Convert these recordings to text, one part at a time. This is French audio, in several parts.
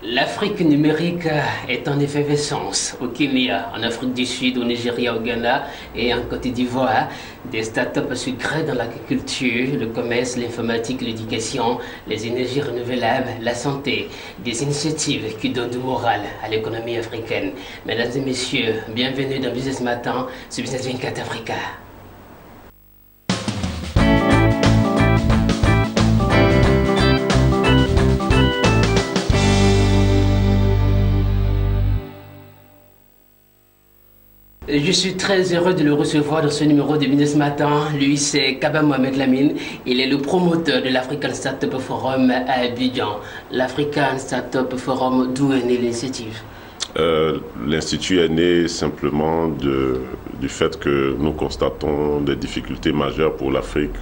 L'Afrique numérique est en effervescence au Kenya, en Afrique du Sud, au Nigeria, au Ghana et en Côte d'Ivoire. Des startups sucrées dans l'agriculture, le commerce, l'informatique, l'éducation, les énergies renouvelables, la santé. Des initiatives qui donnent du moral à l'économie africaine. Mesdames et messieurs, bienvenue dans Business Matin sur Business 24 Africa. Je suis très heureux de le recevoir dans ce numéro de Business Matin. Lui, c'est Kaba Mohamed Lamine. Il est le promoteur de l'African Startup Forum à Abidjan. L'African Startup Forum, d'où est née l'initiative? L'Institut est né simplement du fait que nous constatons des difficultés majeures pour l'Afrique,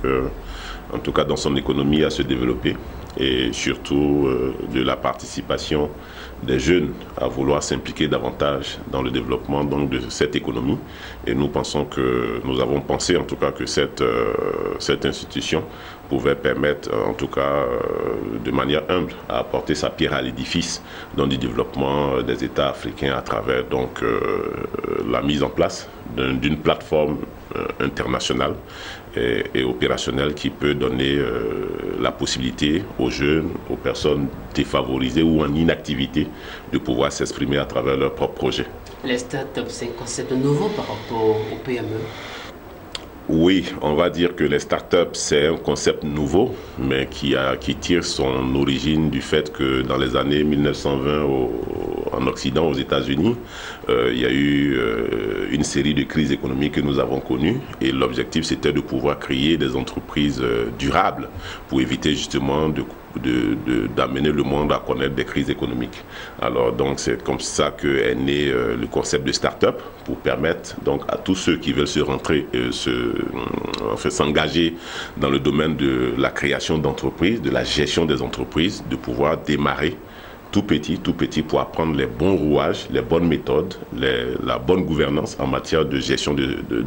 en tout cas dans son économie, à se développer, et surtout de la participation des jeunes à vouloir s'impliquer davantage dans le développement donc, de cette économie. Et nous pensons que, nous avons pensé en tout cas que cette institution pouvait permettre, en tout cas de manière humble, à apporter sa pierre à l'édifice dans le développement des États africains à travers donc la mise en place d'une plateforme internationale et opérationnelle qui peut donner la possibilité aux jeunes, aux personnes défavorisées ou en inactivité de pouvoir s'exprimer à travers leurs propres projets. Les startups, c'est un concept nouveau par rapport aux PME? Oui, on va dire que les startups, c'est un concept nouveau, mais qui tire son origine du fait que dans les années 1920 en Occident, aux États-Unis, il y a eu une série de crises économiques que nous avons connues, et l'objectif c'était de pouvoir créer des entreprises durables pour éviter justement d'amener le monde à connaître des crises économiques. Alors donc c'est comme ça qu'est né le concept de start-up, pour permettre donc à tous ceux qui veulent s'engager dans le domaine de la création d'entreprises, de la gestion des entreprises, de pouvoir démarrer tout petit pour apprendre les bons rouages, les bonnes méthodes, la bonne gouvernance en matière de gestion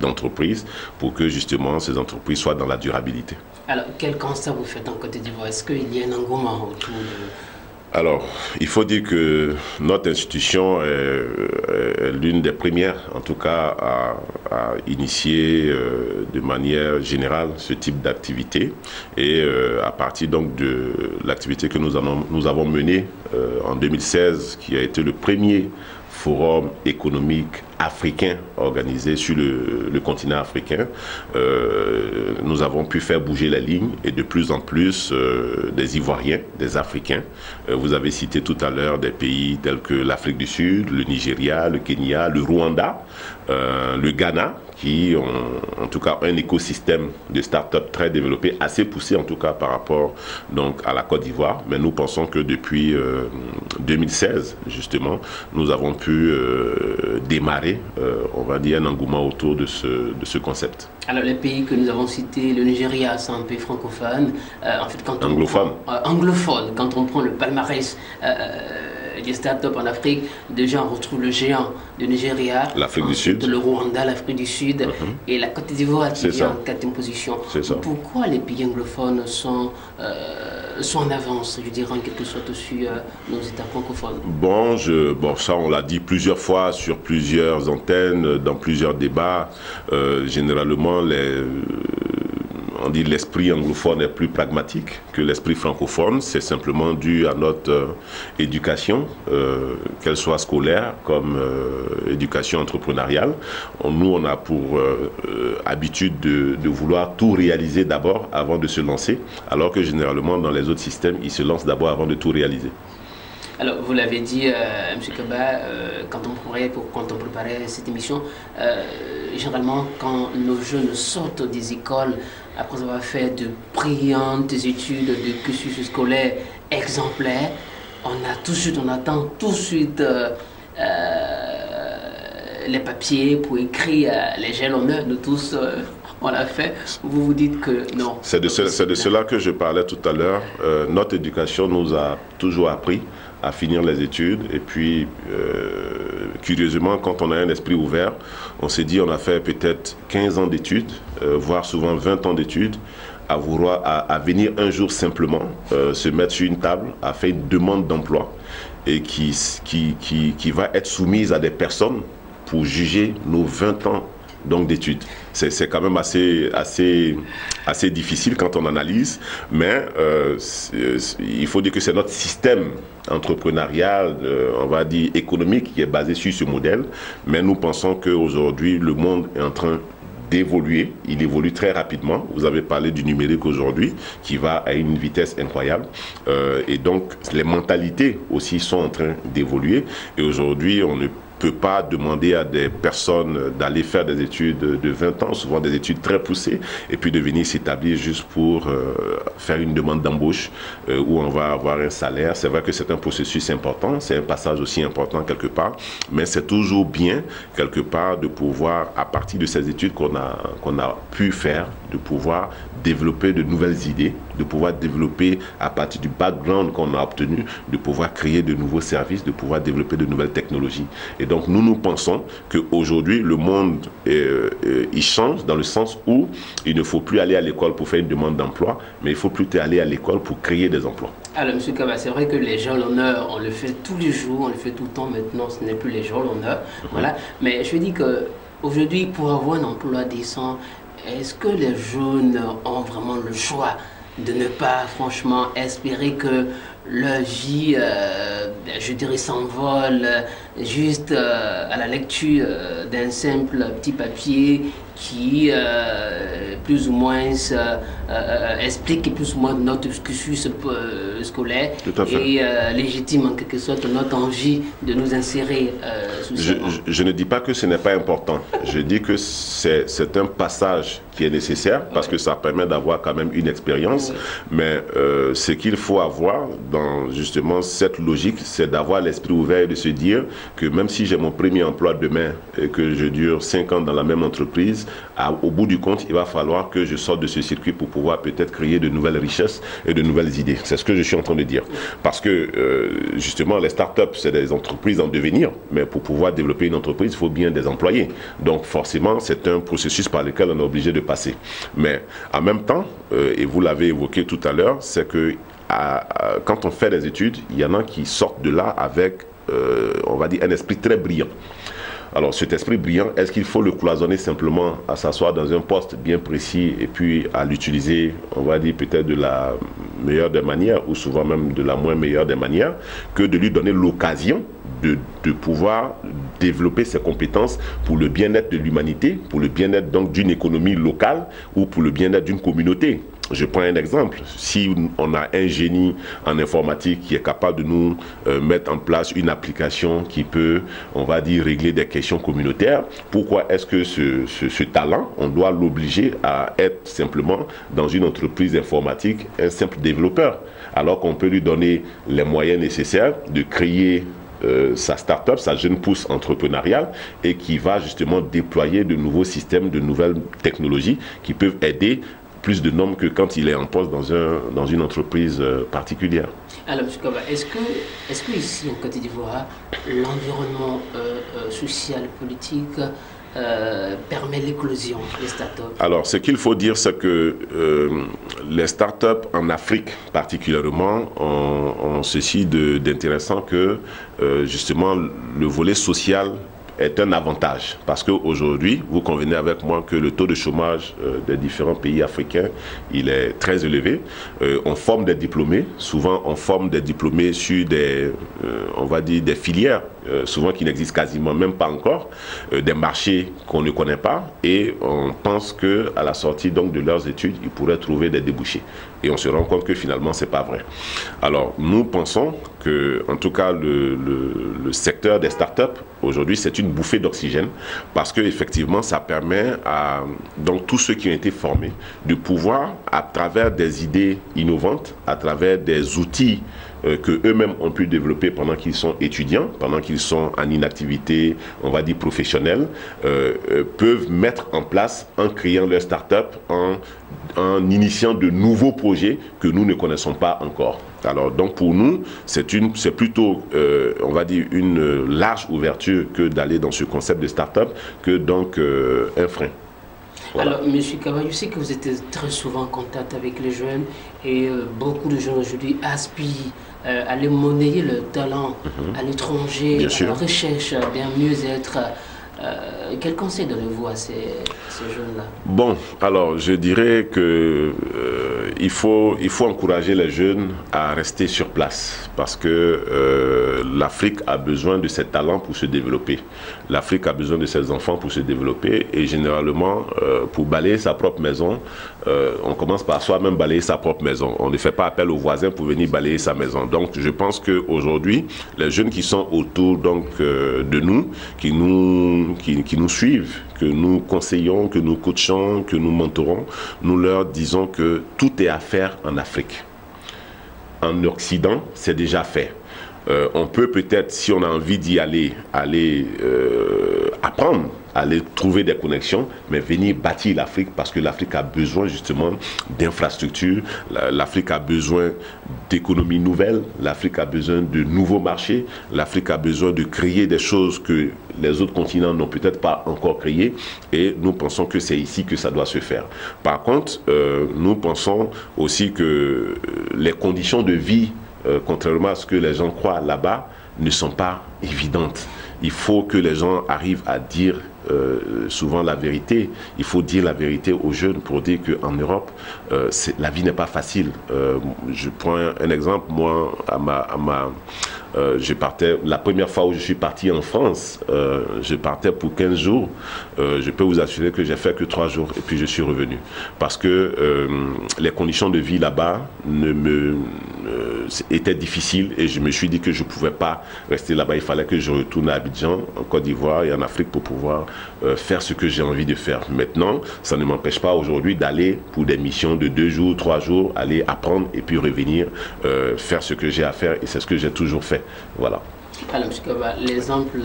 d'entreprise pour que justement ces entreprises soient dans la durabilité. Alors, quel constat vous faites en Côte d'Ivoire? Est-ce qu'il y a un engouement autour de... Alors, il faut dire que notre institution est l'une des premières, en tout cas, à initier de manière générale ce type d'activité. Et à partir donc de l'activité que nous avons menée en 2016, qui a été le premier forum économique africain organisé sur le continent africain, nous avons pu faire bouger la ligne, et de plus en plus des Ivoiriens, des Africains. Vous avez cité tout à l'heure des pays tels que l'Afrique du Sud, le Nigeria, le Kenya, le Rwanda, le Ghana, qui ont en tout cas un écosystème de start-up très développé, assez poussé en tout cas par rapport donc à la Côte d'Ivoire. Mais nous pensons que depuis 2016, justement, nous avons pu démarrer, on va dire, un engouement autour de ce concept. Alors les pays que nous avons cités, le Nigeria, c'est un pays francophone. En fait, quand anglophone. Anglophone, quand on prend le palmarès des startups en Afrique, déjà on retrouve le géant du Nigeria, l'Afrique du Sud, le Rwanda, l'Afrique du Sud et la Côte d'Ivoire qui vient en 4e position. Pourquoi les pays anglophones sont en avance, je dirais en quelque sorte, sur nos États francophones? Bon, ça on l'a dit plusieurs fois sur plusieurs antennes, dans plusieurs débats. Généralement, on dit l'esprit anglophone est plus pragmatique que l'esprit francophone. C'est simplement dû à notre éducation, qu'elle soit scolaire comme éducation entrepreneuriale. Nous, on a pour habitude de vouloir tout réaliser d'abord avant de se lancer, alors que généralement dans les autres systèmes, ils se lancent d'abord avant de tout réaliser. Alors, vous l'avez dit, M. Kaba, quand on préparait cette émission, généralement, quand nos jeunes sortent des écoles, après avoir fait de brillantes études, de cursus scolaires exemplaires, on attend tout de suite les papiers pour écrire les jalonneurs. Nous tous, on l'a fait. Vous vous dites que non. C'est de cela que je parlais tout à l'heure. Notre éducation nous a toujours appris à finir les études, et puis curieusement, quand on a un esprit ouvert, on s'est dit on a fait peut-être 15 ans d'études, voire souvent 20 ans d'études, à venir un jour simplement se mettre sur une table, à faire une demande d'emploi et qui va être soumise à des personnes pour juger nos 20 ans donc d'études. C'est quand même assez difficile quand on analyse, mais il faut dire que c'est notre système entrepreneurial, on va dire économique, qui est basé sur ce modèle, mais nous pensons qu'aujourd'hui le monde est en train d'évoluer, il évolue très rapidement. Vous avez parlé du numérique aujourd'hui qui va à une vitesse incroyable et donc les mentalités aussi sont en train d'évoluer et aujourd'hui on ne peut pas demander à des personnes d'aller faire des études de 20 ans, souvent des études très poussées, et puis de venir s'établir juste pour faire une demande d'embauche où on va avoir un salaire. C'est vrai que c'est un processus important, c'est un passage aussi important quelque part, mais c'est toujours bien quelque part de pouvoir, à partir de ces études qu'on a pu faire, de pouvoir développer de nouvelles idées, de pouvoir développer à partir du background qu'on a obtenu, de pouvoir créer de nouveaux services, de pouvoir développer de nouvelles technologies. Et donc nous pensons qu'aujourd'hui le monde il change dans le sens où il ne faut plus aller à l'école pour faire une demande d'emploi, mais il faut plutôt aller à l'école pour créer des emplois. Alors M. Kaba, c'est vrai que les gens l'honneur, on le fait tous les jours, on le fait tout le temps, maintenant ce n'est plus les gens l'honneur, voilà. Mais je dis qu'aujourd'hui pour avoir un emploi décent, est-ce que les jeunes ont vraiment le choix de ne pas franchement espérer que leur vie, je dirais, s'envole juste à la lecture d'un simple petit papier qui plus ou moins explique plus ou moins notre cursus scolaire et légitime en quelque sorte notre envie de nous insérer sous je ne dis pas que ce n'est pas important. Je dis que c'est un passage qui est nécessaire parce que ça permet d'avoir quand même une expérience. Mais ce qu'il faut avoir dans justement cette logique, c'est d'avoir l'esprit ouvert et de se dire que même si j'ai mon premier emploi demain et que je dure 5 ans dans la même entreprise, au bout du compte, il va falloir que je sorte de ce circuit pour pouvoir peut-être créer de nouvelles richesses et de nouvelles idées. C'est ce que je suis en train de dire. Parce que justement, les startups, c'est des entreprises en devenir, mais pour pouvoir développer une entreprise, il faut bien des employés. Donc forcément, c'est un processus par lequel on est obligé de passer. Mais en même temps, et vous l'avez évoqué tout à l'heure, c'est que quand on fait des études, il y en a qui sortent de là avec, on va dire, un esprit très brillant. Alors cet esprit brillant, est-ce qu'il faut le cloisonner simplement à s'asseoir dans un poste bien précis et puis à l'utiliser, on va dire peut-être de la meilleure des manières ou souvent même de la moins meilleure des manières, que de lui donner l'occasion de pouvoir développer ses compétences pour le bien-être de l'humanité, pour le bien-être donc d'une économie locale ou pour le bien-être d'une communauté. Je prends un exemple. Si on a un génie en informatique qui est capable de nous mettre en place une application qui peut, on va dire, régler des questions communautaires, pourquoi est-ce que ce talent, on doit l'obliger à être simplement dans une entreprise informatique, un simple développeur, alors qu'on peut lui donner les moyens nécessaires de créer sa start-up, sa jeune pousse entrepreneuriale et qui va justement déployer de nouveaux systèmes, de nouvelles technologies qui peuvent aider plus de nombre que quand il est en poste dans une entreprise particulière. Alors, M. Kaba, est-ce que ici, en Côte d'Ivoire, l'environnement social, politique permet l'éclosion des startups? Alors, ce qu'il faut dire, c'est que les startups en Afrique particulièrement ont ceci d'intéressant que justement le volet social est un avantage parce qu'aujourd'hui, vous convenez avec moi que le taux de chômage des différents pays africains, il est très élevé. On forme des diplômés, souvent on forme des diplômés sur des, on va dire, des filières, souvent qui n'existent quasiment même pas encore, des marchés qu'on ne connaît pas et on pense qu'à la sortie donc de leurs études, ils pourraient trouver des débouchés. Et on se rend compte que finalement, c'est pas vrai. Alors, nous pensons que, en tout cas, le secteur des startups, aujourd'hui, c'est une bouffée d'oxygène parce qu'effectivement, ça permet à donc, tous ceux qui ont été formés de pouvoir, à travers des idées innovantes, à travers des outils que eux-mêmes ont pu développer pendant qu'ils sont étudiants, pendant qu'ils sont en inactivité, on va dire professionnelle, peuvent mettre en place en créant leur start-up, en initiant de nouveaux projets que nous ne connaissons pas encore. Alors donc pour nous, c'est plutôt, on va dire, une large ouverture que d'aller dans ce concept de start-up que donc un frein. Voilà. Alors, M. Kaba, je sais que vous êtes très souvent en contact avec les jeunes et beaucoup de jeunes aujourd'hui aspirent aller monnayer le talent à l'étranger, à la recherche d'un mieux-être. Quel conseil donnez-vous à ces jeunes-là? Bon, alors je dirais que il faut encourager les jeunes à rester sur place parce que l'Afrique a besoin de ses talents pour se développer. L'Afrique a besoin de ses enfants pour se développer et généralement, pour balayer sa propre maison, on commence par soi-même balayer sa propre maison. On ne fait pas appel aux voisins pour venir balayer sa maison. Donc je pense qu'aujourd'hui, les jeunes qui sont autour donc, de nous, qui nous suivent, que nous conseillons, que nous coachons, que nous mentorons, nous leur disons que tout est à faire en Afrique. En Occident, c'est déjà fait. On peut peut-être, si on a envie d'y aller apprendre, aller trouver des connexions, mais venir bâtir l'Afrique parce que l'Afrique a besoin justement d'infrastructures, l'Afrique a besoin d'économies nouvelles, l'Afrique a besoin de nouveaux marchés, l'Afrique a besoin de créer des choses que les autres continents n'ont peut-être pas encore créées et nous pensons que c'est ici que ça doit se faire. Par contre, nous pensons aussi que les conditions de vie, contrairement à ce que les gens croient là-bas, ne sont pas évidentes. Il faut que les gens arrivent à dire souvent la vérité. Il faut dire la vérité aux jeunes pour dire qu'en Europe, la vie n'est pas facile. Je prends un exemple. Moi, je partais, la première fois où je suis parti en France, je partais pour 15 jours. Je peux vous assurer que j'ai fait que 3 jours et puis je suis revenu. Parce que les conditions de vie là-bas étaient difficiles et je me suis dit que je ne pouvais pas rester là-bas. Il fallait que je retourne à Abidjan, en Côte d'Ivoire et en Afrique pour pouvoir faire ce que j'ai envie de faire. Maintenant, ça ne m'empêche pas aujourd'hui d'aller pour des missions de 2 jours, 3 jours, aller apprendre et puis revenir faire ce que j'ai à faire et c'est ce que j'ai toujours fait. Voilà. Alors, M. Kaba, l'exemple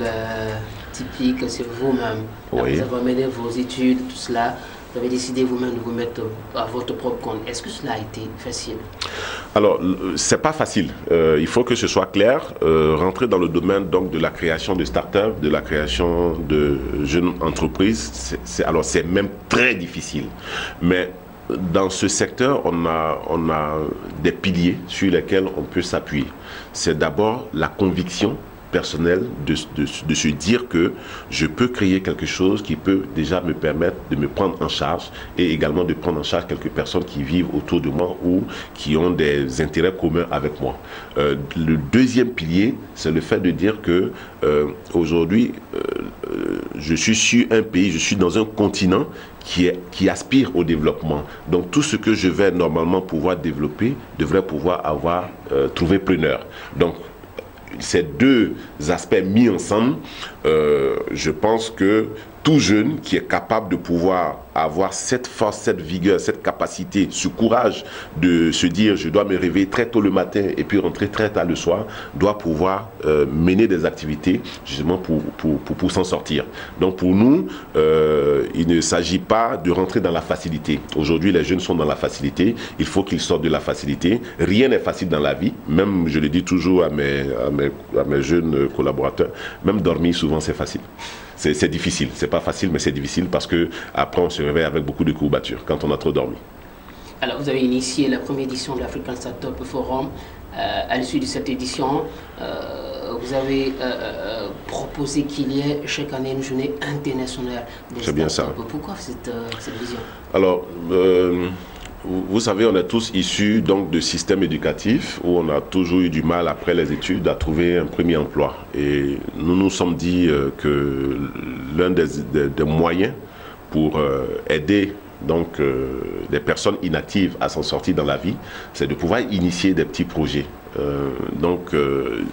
typique, c'est vous-même. Oui. Vous avez mené vos études, tout cela. Vous avez décidé vous-même de vous mettre à votre propre compte. Est-ce que cela a été facile? Alors, c'est pas facile. Il faut que ce soit clair. Rentrer dans le domaine donc de la création de start-up, de la création de jeunes entreprises, c'est même très difficile. Mais dans ce secteur, on a des piliers sur lesquels on peut s'appuyer. C'est d'abord la conviction personnel de se dire que je peux créer quelque chose qui peut déjà me permettre de me prendre en charge et également de prendre en charge quelques personnes qui vivent autour de moi ou qui ont des intérêts communs avec moi. Le deuxième pilier, c'est le fait de dire que aujourd'hui, je suis sur un pays, je suis dans un continent qui aspire au développement. Donc tout ce que je vais normalement pouvoir développer devrait pouvoir trouver preneur. Donc ces deux aspects mis ensemble, je pense que tout jeune qui est capable de pouvoir avoir cette force, cette vigueur, cette capacité, ce courage de se dire je dois me réveiller très tôt le matin et puis rentrer très tard le soir, doit pouvoir mener des activités justement pour s'en sortir. Donc pour nous, il ne s'agit pas de rentrer dans la facilité. Aujourd'hui, les jeunes sont dans la facilité, il faut qu'ils sortent de la facilité. Rien n'est facile dans la vie, même je le dis toujours à mes jeunes collaborateurs, même dormir souvent c'est facile. C'est difficile, c'est pas facile mais c'est difficile parce que après on se réveille avec beaucoup de courbatures quand on a trop dormi. Alors vous avez initié la première édition de l'African Startup Forum. À l'issue de cette édition, vous avez proposé qu'il y ait chaque année une journée internationale des startups. C'est bien ça. Pourquoi cette vision? Alors, vous savez, on est tous issus donc de systèmes éducatifs où on a toujours eu du mal après les études à trouver un premier emploi. Et nous nous sommes dit que l'un des moyens pour aider donc des personnes inactives à s'en sortir dans la vie, c'est de pouvoir initier des petits projets.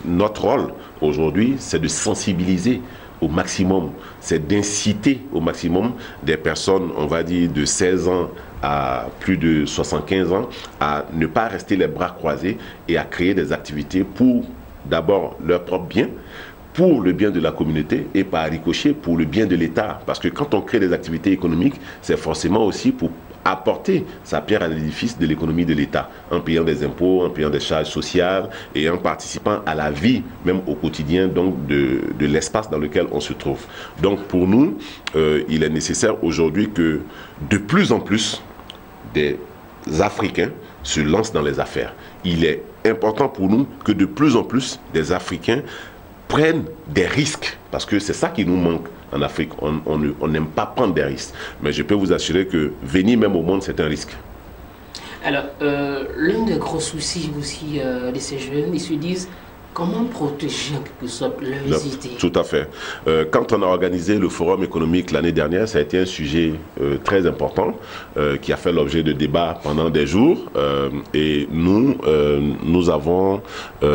Notre rôle aujourd'hui, c'est de sensibiliser au maximum, c'est d'inciter au maximum des personnes, on va dire de 16 ans à plus de 75 ans, à ne pas rester les bras croisés et à créer des activités pour d'abord leur propre bien, pour le bien de la communauté et par ricochet pour le bien de l'État. Parce que quand on crée des activités économiques, c'est forcément aussi pour apporter sa pierre à l'édifice de l'économie de l'État, en payant des impôts, en payant des charges sociales et en participant à la vie, même au quotidien donc de l'espace dans lequel on se trouve. Donc pour nous, il est nécessaire aujourd'hui que de plus en plus des Africains se lancent dans les affaires. Il est important pour nous que de plus en plus des Africains prennent des risques, parce que c'est ça qui nous manque en Afrique. On n'aime pas prendre des risques. Mais je peux vous assurer que venir même au monde, c'est un risque. Alors, l'un des gros soucis aussi de ces jeunes, ils se disent comment protéger en quelque sorte leurs idées. Tout à fait. Quand on a organisé le forum économique l'année dernière, ça a été un sujet très important qui a fait l'objet de débats pendant des jours. Et nous avons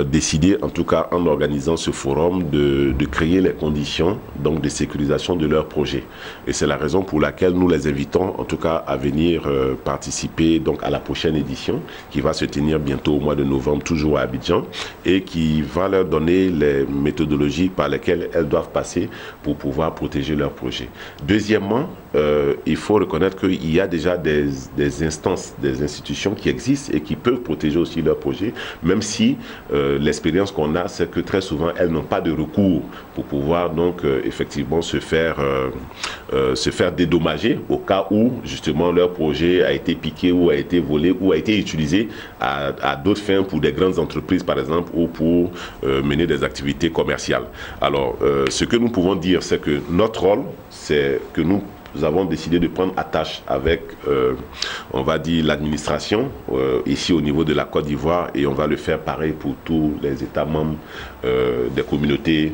décidé, en tout cas en organisant ce forum, de créer les conditions donc, de sécurisation de leurs projets. Et c'est la raison pour laquelle nous les invitons, en tout cas, à venir participer donc, à la prochaine édition qui va se tenir bientôt au mois de novembre, toujours à Abidjan, et qui va leur donner les méthodologies par lesquelles elles doivent passer pour pouvoir protéger leurs projets. Deuxièmement, il faut reconnaître qu'il y a déjà des instances, des institutions qui existent et qui peuvent protéger aussi leurs projets, même si l'expérience qu'on a, c'est que très souvent, elles n'ont pas de recours pour pouvoir donc effectivement se faire dédommager au cas où justement leur projet a été piqué ou a été volé ou a été utilisé à d'autres fins pour des grandes entreprises par exemple ou pour mener des activités commerciales. Alors, ce que nous pouvons dire, c'est que notre rôle, c'est que nous avons décidé de prendre attache avec, on va dire, l'administration, ici au niveau de la Côte d'Ivoire, et on va le faire pareil pour tous les États membres des communautés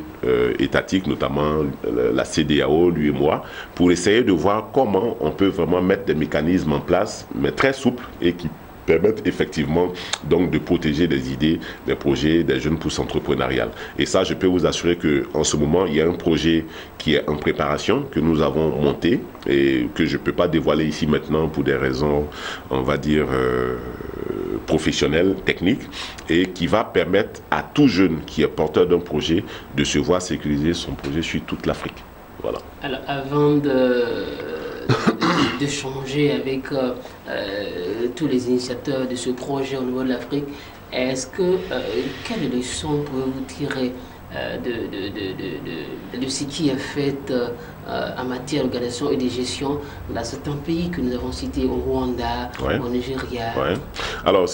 étatiques, notamment la CEDEAO, l'UEMOA, pour essayer de voir comment on peut vraiment mettre des mécanismes en place, mais très souples et qui permettent effectivement donc de protéger des idées, des projets, des jeunes pousses entrepreneuriales. Et ça, je peux vous assurer qu'en ce moment, il y a un projet qui est en préparation, que nous avons monté et que je ne peux pas dévoiler ici maintenant pour des raisons, on va dire, professionnelles, techniques, et qui va permettre à tout jeune qui est porteur d'un projet de se voir sécuriser son projet sur toute l'Afrique. Voilà. Alors, avant de changer avec tous les initiateurs de ce projet au niveau de l'Afrique, est-ce que quelles leçons pouvez-vous tirer de ce qui est fait en matière d'organisation et de gestion dans certains pays que nous avons cités, au Rwanda, au Nigeria? Alors,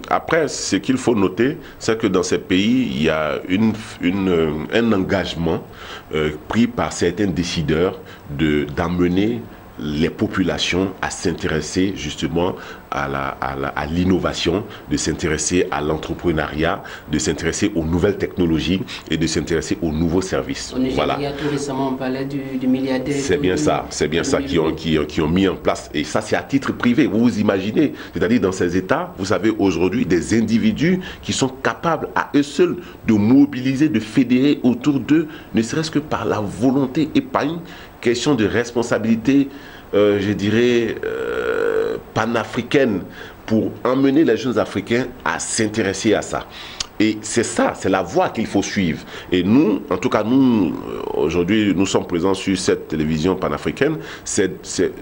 après, ce qu'il faut noter, c'est que dans ces pays, il y a un engagement pris par certains décideurs d'amener les populations à s'intéresser justement à l'innovation, de s'intéresser à l'entrepreneuriat, de s'intéresser aux nouvelles technologies et de s'intéresser aux nouveaux services. Au Nigeria, tout récemment, on parlait du milliardaire. C'est bien ça qui ont mis en place. Et ça, c'est à titre privé. Vous vous imaginez, c'est-à-dire dans ces États, vous avez aujourd'hui des individus qui sont capables à eux seuls de mobiliser, de fédérer autour d'eux, ne serait-ce que par la volonté et par une question de responsabilité, je dirais, panafricaine, pour emmener les jeunes Africains à s'intéresser à ça. Et c'est ça, c'est la voie qu'il faut suivre. Et nous, en tout cas, nous, aujourd'hui, nous sommes présents sur cette télévision panafricaine. C'est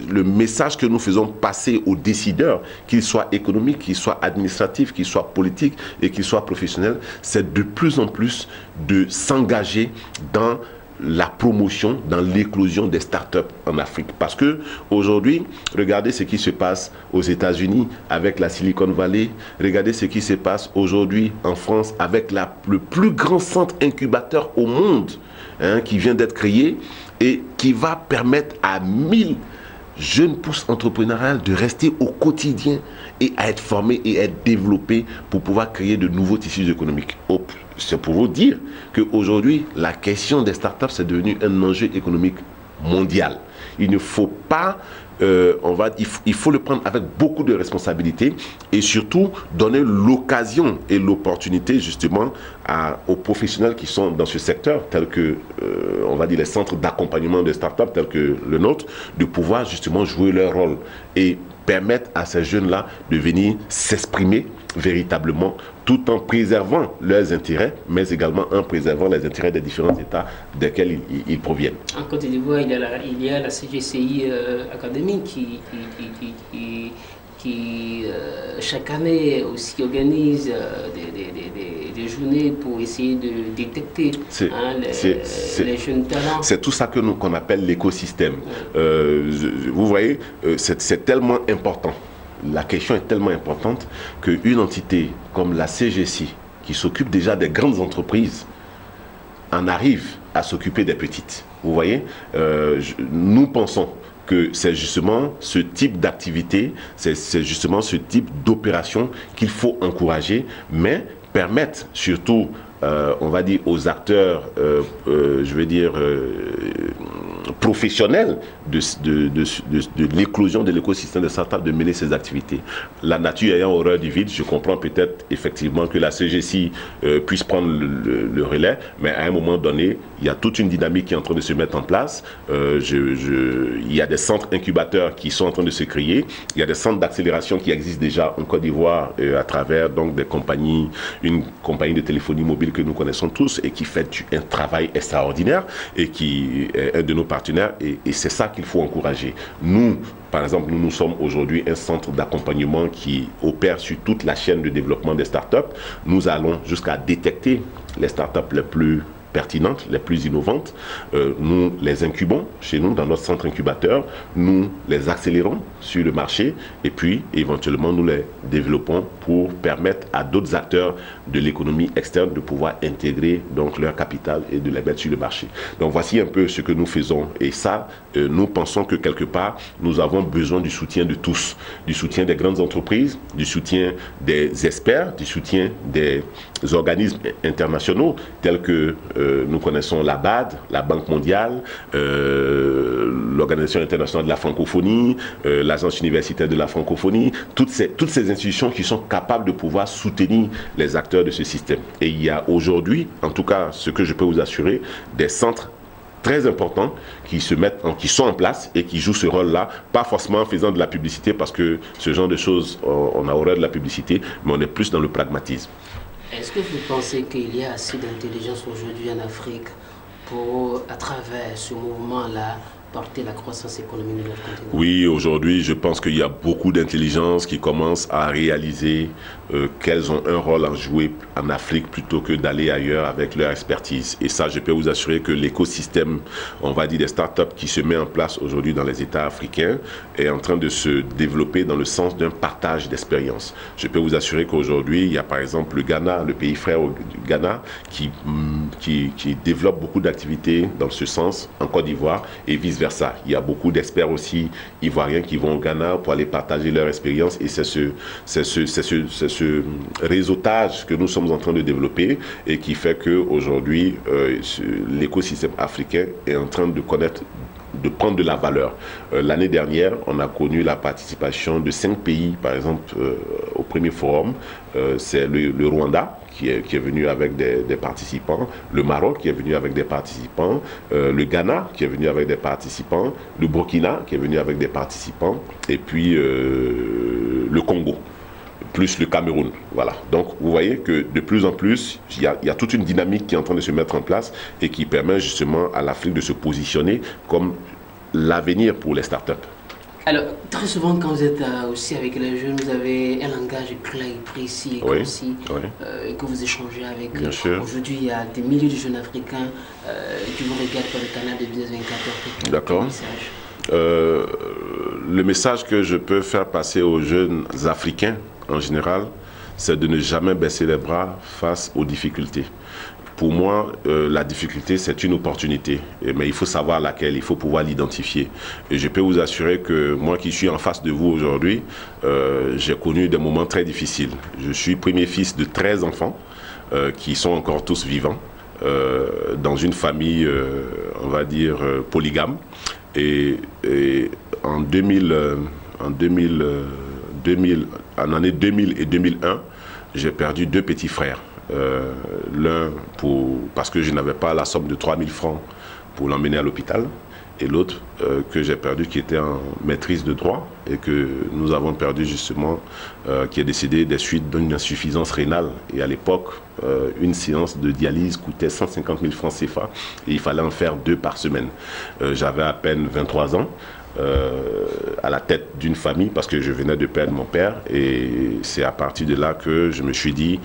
le message que nous faisons passer aux décideurs, qu'ils soient économiques, qu'ils soient administratifs, qu'ils soient politiques et qu'ils soient professionnels, c'est de plus en plus de s'engager dans la promotion, dans l'éclosion des startups en Afrique. Parce que aujourd'hui, regardez ce qui se passe aux États-Unis avec la Silicon Valley, regardez ce qui se passe aujourd'hui en France avec le plus grand centre incubateur au monde qui vient d'être créé et qui va permettre à 1000 jeunes pousses entrepreneuriales de rester au quotidien et à être formés et à être développés pour pouvoir créer de nouveaux tissus économiques. C'est pour vous dire qu'aujourd'hui, la question des startups, c'est devenu un enjeu économique mondial. Il ne faut pas, il faut le prendre avec beaucoup de responsabilités et surtout donner l'occasion et l'opportunité justement aux professionnels qui sont dans ce secteur, tels que, on va dire, les centres d'accompagnement de startups tels que le nôtre, de pouvoir justement jouer leur rôle et permettre à ces jeunes-là de venir s'exprimer véritablement tout en préservant leurs intérêts, mais également en préservant les intérêts des différents États desquels ils proviennent. En Côte d'Ivoire, il y a la CGCI Academy qui chaque année aussi organise des journées pour essayer de détecter les jeunes talents. C'est tout ça qu'on appelle l'écosystème. Vous voyez, c'est tellement important la question est tellement importante qu'une entité comme la CGC, qui s'occupe déjà des grandes entreprises, en arrive à s'occuper des petites. Vous voyez, nous pensons que c'est justement ce type d'activité, c'est justement ce type d'opération qu'il faut encourager, mais permettre surtout, on va dire, aux acteurs, je veux dire, professionnels de l'éclosion de l'écosystème de startup de mener ces activités. La nature ayant horreur du vide, je comprends peut-être effectivement que la CGC puisse prendre le relais, mais à un moment donné, il y a toute une dynamique qui est en train de se mettre en place. Il y a des centres incubateurs qui sont en train de se créer. Il y a des centres d'accélération qui existent déjà en Côte d'Ivoire à travers donc des compagnies, une compagnie de téléphonie mobile que nous connaissons tous et qui fait un travail extraordinaire et qui est un de nos partenaires, et c'est ça qu'il faut encourager. Nous, par exemple, nous sommes aujourd'hui un centre d'accompagnement qui opère sur toute la chaîne de développement des startups. Nous allons jusqu'à détecter les startups les plus pertinentes, les plus innovantes. Nous les incubons chez nous dans notre centre incubateur, nous les accélérons sur le marché et puis éventuellement nous les développons pour permettre à d'autres acteurs de l'économie externe de pouvoir intégrer donc leur capital et de les mettre sur le marché. Donc voici un peu ce que nous faisons, et ça, nous pensons que quelque part nous avons besoin du soutien de tous, du soutien des grandes entreprises, du soutien des experts, du soutien des organismes internationaux tels que nous connaissons la BAD, la Banque mondiale, l'Organisation internationale de la francophonie, l'Agence universitaire de la francophonie, toutes ces institutions qui sont capables de pouvoir soutenir les acteurs de ce système. Et il y a aujourd'hui, en tout cas ce que je peux vous assurer, des centres très importants qui sont en place et qui jouent ce rôle-là, pas forcément en faisant de la publicité, parce que ce genre de choses, on a horreur de la publicité, mais on est plus dans le pragmatisme. Est-ce que vous pensez qu'il y a assez d'intelligence aujourd'hui en Afrique pour, à travers ce mouvement-là, porter la croissance économique de notre continent? Oui, aujourd'hui, je pense qu'il y a beaucoup d'intelligence qui commencent à réaliser qu'elles ont un rôle à jouer en Afrique plutôt que d'aller ailleurs avec leur expertise. Et ça, je peux vous assurer que l'écosystème, on va dire, des startups qui se met en place aujourd'hui dans les États africains est en train de se développer dans le sens d'un partage d'expérience. Je peux vous assurer qu'aujourd'hui, il y a par exemple le Ghana, le pays frère du Ghana, qui développe beaucoup d'activités dans ce sens en Côte d'Ivoire et vice-versa. Il y a beaucoup d'experts aussi ivoiriens qui vont au Ghana pour aller partager leur expérience, et c'est ce réseautage que nous sommes en train de développer et qui fait qu'aujourd'hui, l'écosystème africain est en train de prendre de la valeur. L'année dernière, on a connu la participation de 5 pays, par exemple, au premier forum. C'est le Rwanda, qui est venu avec des participants, le Maroc qui est venu avec des participants, le Ghana qui est venu avec des participants, le Burkina qui est venu avec des participants, et puis le Congo, plus le Cameroun. Voilà. Donc vous voyez que de plus en plus, il y a toute une dynamique qui est en train de se mettre en place et qui permet justement à l'Afrique de se positionner comme l'avenir pour les startups. Alors, très souvent, quand vous êtes aussi avec les jeunes, vous avez un langage clair, précis et concis, que vous échangez avec eux. Aujourd'hui, il y a des milliers de jeunes africains qui vous regardent par le canal de Business 24 Heures. D'accord. Le message que je peux faire passer aux jeunes africains, en général, c'est de ne jamais baisser les bras face aux difficultés. Pour moi, la difficulté, c'est une opportunité, mais il faut savoir laquelle, il faut pouvoir l'identifier. Et je peux vous assurer que moi qui suis en face de vous aujourd'hui, j'ai connu des moments très difficiles. Je suis premier fils de 13 enfants qui sont encore tous vivants, dans une famille, on va dire, polygame. Et en année 2000 et 2001, j'ai perdu 2 petits frères. L'un parce que je n'avais pas la somme de 3000 francs pour l'emmener à l'hôpital, et l'autre que j'ai perdu qui était en maîtrise de droit et que nous avons perdu justement, qui est décédé des suites d'une insuffisance rénale. Et à l'époque, une séance de dialyse coûtait 150 000 francs CFA et il fallait en faire 2 par semaine. J'avais à peine 23 ans. à la tête d'une famille parce que je venais de perdre mon père et c'est à partir de là que je me suis dit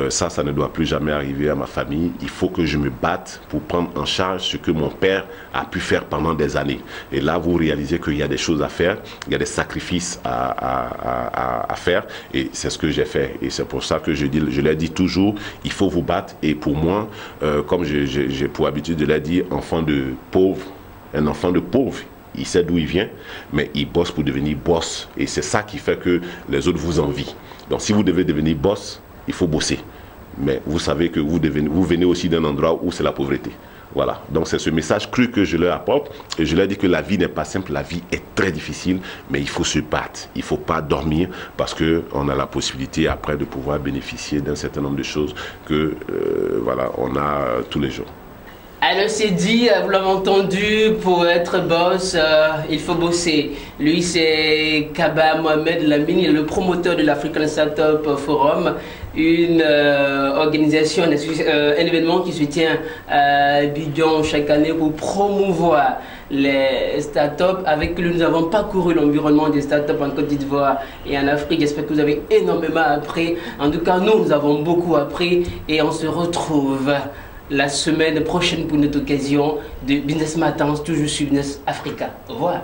ça ne doit plus jamais arriver à ma famille. Il faut que je me batte pour prendre en charge ce que mon père a pu faire pendant des années. Et là, vous réalisez qu'il y a des choses à faire, il y a des sacrifices à faire et c'est ce que j'ai fait. Et c'est pour ça que je l'ai dit toujours, il faut vous battre. Et pour moi, comme j'ai pour habitude de le dire, enfant de pauvre, un enfant de pauvre, il sait d'où il vient, mais il bosse pour devenir boss. Et c'est ça qui fait que les autres vous envient. Donc si vous devez devenir boss, il faut bosser. Mais vous savez que vous venez aussi d'un endroit où c'est la pauvreté. Voilà, donc c'est ce message cru que je leur apporte et je leur dis que la vie n'est pas simple, la vie est très difficile, mais il faut se battre, il ne faut pas dormir parce qu'on a la possibilité après de pouvoir bénéficier d'un certain nombre de choses que voilà, on a tous les jours. Alors c'est dit, vous l'avez entendu, pour être boss, il faut bosser. Lui c'est Kaba Mohamed Lamine, il est le promoteur de l'African Startup Forum, une organisation, un événement qui se tient à Abidjan chaque année pour promouvoir les startups avec qui nous avons parcouru l'environnement des startups en Côte d'Ivoire et en Afrique. J'espère que vous avez énormément appris. En tout cas, nous avons beaucoup appris et on se retrouve la semaine prochaine pour une autre occasion de Business Matters, toujours sur Business Africa. Au revoir.